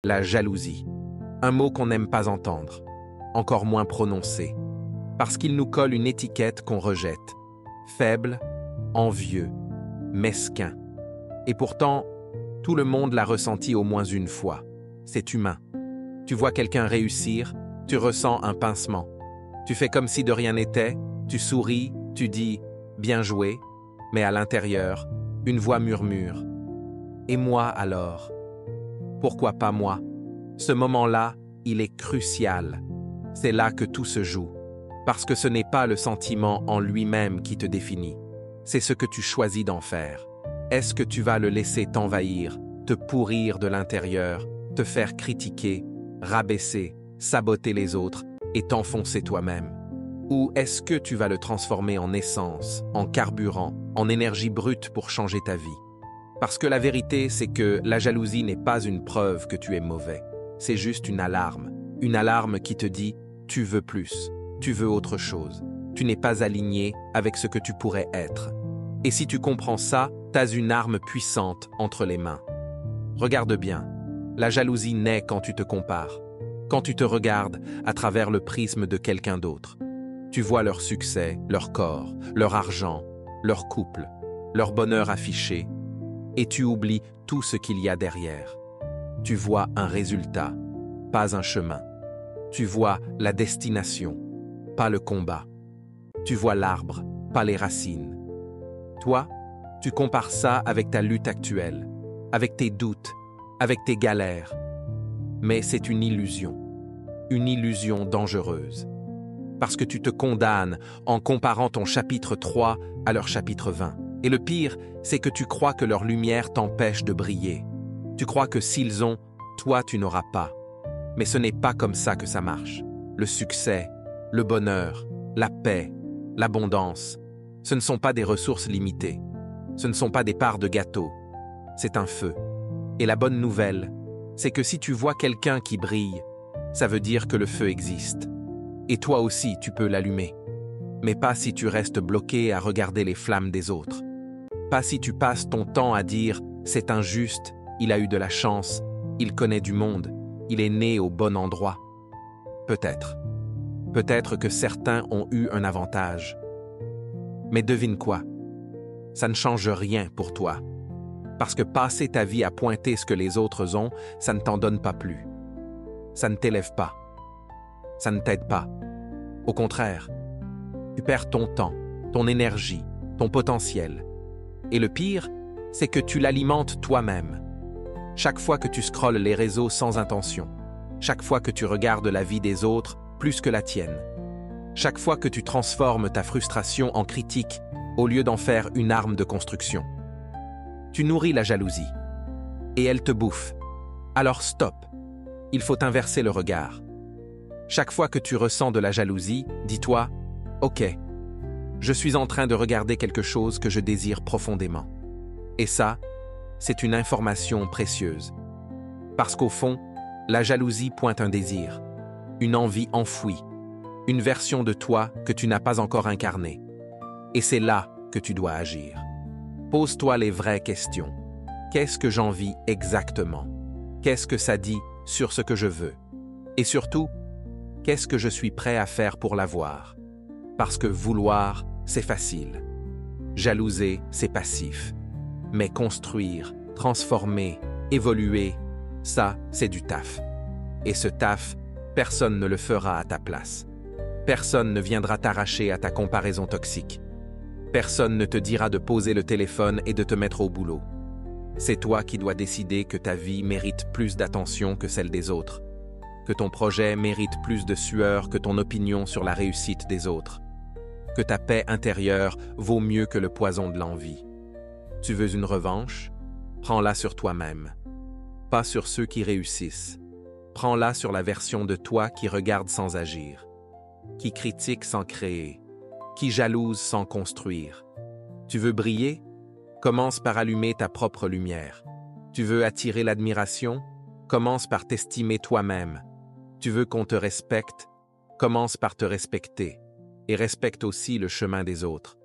La jalousie. Un mot qu'on n'aime pas entendre, encore moins prononcer, parce qu'il nous colle une étiquette qu'on rejette. Faible, envieux, mesquin. Et pourtant, tout le monde l'a ressenti au moins une fois. C'est humain. Tu vois quelqu'un réussir, tu ressens un pincement. Tu fais comme si de rien n'était, tu souris, tu dis « bien joué », mais à l'intérieur, une voix murmure « et moi alors ?» Pourquoi pas moi? Ce moment-là, il est crucial. C'est là que tout se joue. Parce que ce n'est pas le sentiment en lui-même qui te définit. C'est ce que tu choisis d'en faire. Est-ce que tu vas le laisser t'envahir, te pourrir de l'intérieur, te faire critiquer, rabaisser, saboter les autres et t'enfoncer toi-même? Ou est-ce que tu vas le transformer en essence, en carburant, en énergie brute pour changer ta vie? Parce que la vérité, c'est que la jalousie n'est pas une preuve que tu es mauvais. C'est juste une alarme qui te dit « tu veux plus, tu veux autre chose, tu n'es pas aligné avec ce que tu pourrais être ». Et si tu comprends ça, tu as une arme puissante entre les mains. Regarde bien, la jalousie naît quand tu te compares, quand tu te regardes à travers le prisme de quelqu'un d'autre. Tu vois leur succès, leur corps, leur argent, leur couple, leur bonheur affiché, et tu oublies tout ce qu'il y a derrière. Tu vois un résultat, pas un chemin. Tu vois la destination, pas le combat. Tu vois l'arbre, pas les racines. Toi, tu compares ça avec ta lutte actuelle, avec tes doutes, avec tes galères. Mais c'est une illusion dangereuse. Parce que tu te condamnes en comparant ton chapitre 3 à leur chapitre 20. Et le pire, c'est que tu crois que leur lumière t'empêche de briller. Tu crois que s'ils ont, toi tu n'auras pas. Mais ce n'est pas comme ça que ça marche. Le succès, le bonheur, la paix, l'abondance, ce ne sont pas des ressources limitées. Ce ne sont pas des parts de gâteau. C'est un feu. Et la bonne nouvelle, c'est que si tu vois quelqu'un qui brille, ça veut dire que le feu existe. Et toi aussi, tu peux l'allumer. Mais pas si tu restes bloqué à regarder les flammes des autres. Pas si tu passes ton temps à dire « c'est injuste, il a eu de la chance, il connaît du monde, il est né au bon endroit ». Peut-être. Peut-être que certains ont eu un avantage. Mais devine quoi? Ça ne change rien pour toi. Parce que passer ta vie à pointer ce que les autres ont, ça ne t'en donne pas plus. Ça ne t'élève pas. Ça ne t'aide pas. Au contraire, tu perds ton temps, ton énergie, ton potentiel. Et le pire, c'est que tu l'alimentes toi-même. Chaque fois que tu scrolles les réseaux sans intention, chaque fois que tu regardes la vie des autres plus que la tienne, chaque fois que tu transformes ta frustration en critique au lieu d'en faire une arme de construction, tu nourris la jalousie. Et elle te bouffe. Alors stop. Il faut inverser le regard. Chaque fois que tu ressens de la jalousie, dis-toi « Ok, je suis en train de regarder quelque chose que je désire profondément. » Et ça, c'est une information précieuse. Parce qu'au fond, la jalousie pointe un désir, une envie enfouie, une version de toi que tu n'as pas encore incarnée. Et c'est là que tu dois agir. Pose-toi les vraies questions. Qu'est-ce que j'envie exactement? Qu'est-ce que ça dit sur ce que je veux? Et surtout, qu'est-ce que je suis prêt à faire pour l'avoir? Parce que vouloir, c'est facile. Jalouser, c'est passif. Mais construire, transformer, évoluer, ça, c'est du taf. Et ce taf, personne ne le fera à ta place. Personne ne viendra t'arracher à ta comparaison toxique. Personne ne te dira de poser le téléphone et de te mettre au boulot. C'est toi qui dois décider que ta vie mérite plus d'attention que celle des autres, que ton projet mérite plus de sueur que ton opinion sur la réussite des autres, que ta paix intérieure vaut mieux que le poison de l'envie. Tu veux une revanche? Prends-la sur toi-même, pas sur ceux qui réussissent. Prends-la sur la version de toi qui regarde sans agir, qui critique sans créer, qui jalouse sans construire. Tu veux briller? Commence par allumer ta propre lumière. Tu veux attirer l'admiration? Commence par t'estimer toi-même. Tu veux qu'on te respecte? Commence par te respecter. Et respecte aussi le chemin des autres.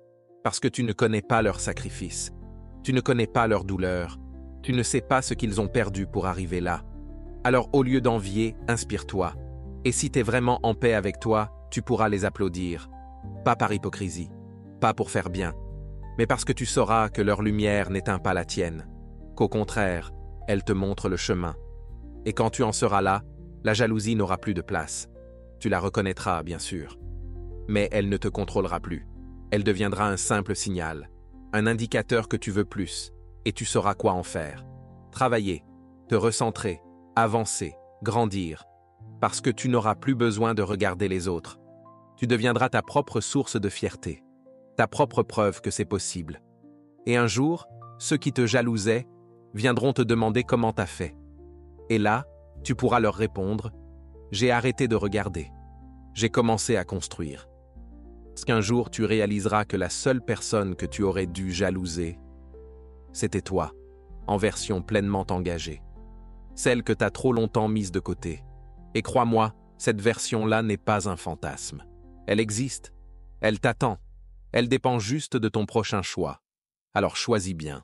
Parce que tu ne connais pas leur sacrifice. Tu ne connais pas leur douleur. Tu ne sais pas ce qu'ils ont perdu pour arriver là. Alors au lieu d'envier, inspire-toi. Et si t'es vraiment en paix avec toi, tu pourras les applaudir. Pas par hypocrisie, pas pour faire bien, mais parce que tu sauras que leur lumière n'éteint pas la tienne, qu'au contraire, elle te montre le chemin. Et quand tu en seras là, la jalousie n'aura plus de place. Tu la reconnaîtras, bien sûr. Mais elle ne te contrôlera plus. Elle deviendra un simple signal, un indicateur que tu veux plus, et tu sauras quoi en faire. Travailler, te recentrer, avancer, grandir, parce que tu n'auras plus besoin de regarder les autres. Tu deviendras ta propre source de fierté, ta propre preuve que c'est possible. Et un jour, ceux qui te jalousaient viendront te demander comment t'as fait. Et là, tu pourras leur répondre « J'ai arrêté de regarder. J'ai commencé à construire. » Parce qu'un jour, tu réaliseras que la seule personne que tu aurais dû jalouser, c'était toi, en version pleinement engagée. Celle que t'as trop longtemps mise de côté. Et crois-moi, cette version-là n'est pas un fantasme. Elle existe. Elle t'attend. Elle dépend juste de ton prochain choix. Alors choisis bien.